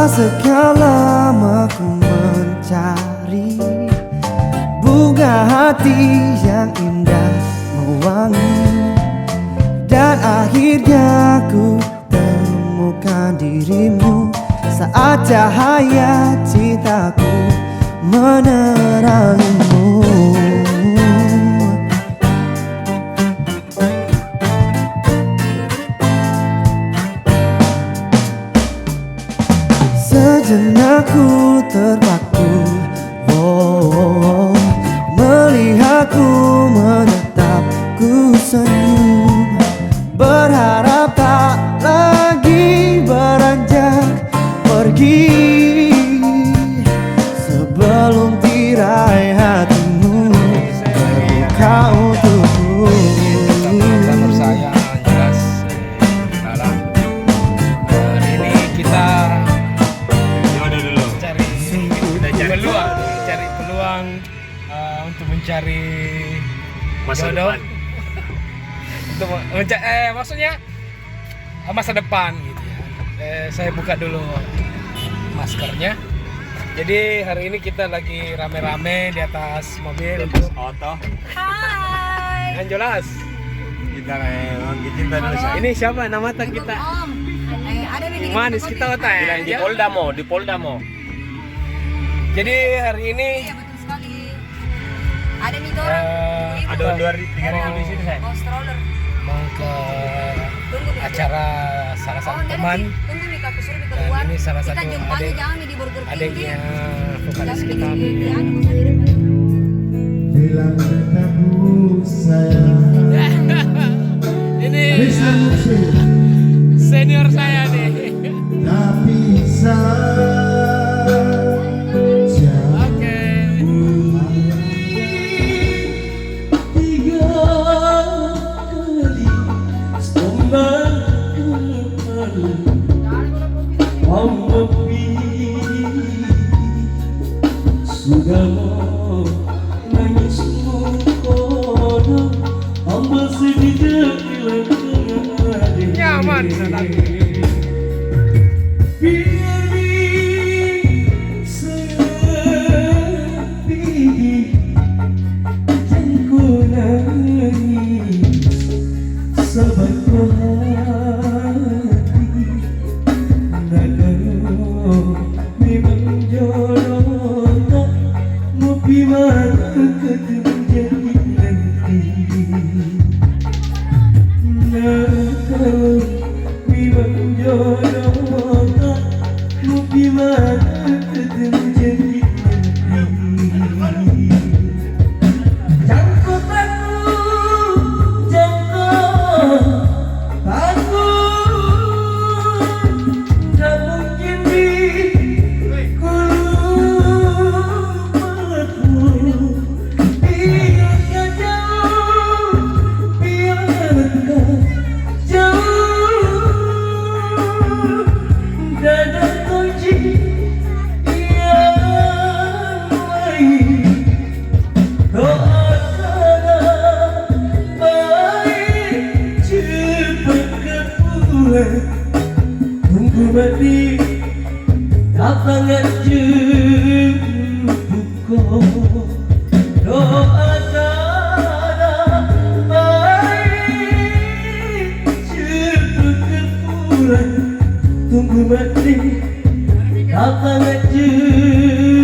sekian lama ku mencari bunga hati yang indah mewangi, dan akhirnya ku temukan dirimu saat cahaya cintaku menerangimu. Sejenak ku terpaku, melihatku menatap ku senyum, berharap tak lagi beranjak pergi sebelum tirai hatimu terbuka untukku. Nomor saya jelas kalah. Hari ini kita cari peluang untuk mencari masa jodoh. depan. Untuk maksudnya masa depan gitu ya. Saya buka dulu maskernya. Jadi hari ini kita lagi rame-rame di atas mobil untuk Oto. Hai. yang jelas. Kita memang cinta dulu saya. Ini siapa nama kita? Om. Ada bikin Manis kita otak Bilang di Polda mo, di Polda mo. Jadi hari ini Iya betul sekali. Ada nih tuh orang. Ada 2-3 di sini saya. Mau stroller. mau ke Tunggu nih. acara salah satu enggak ada teman. sih. Tunggu nih Kak, suruh Dan keluar. ini salah Kita satu jumpanya adik- jangan nih di Burger King. Adiknya Dik. vokalis Jangan kita. di anu masa di depan. Bilang dekatmu sayang. Ini senior saya nih. Tapi saja Oke. tiga kali sudah mau nangismu kono hamba sedih Nyaman. Tunggu mati kapangan jemputku, doa cara baik jemput pulang. Tunggu mati kapangan jemputku.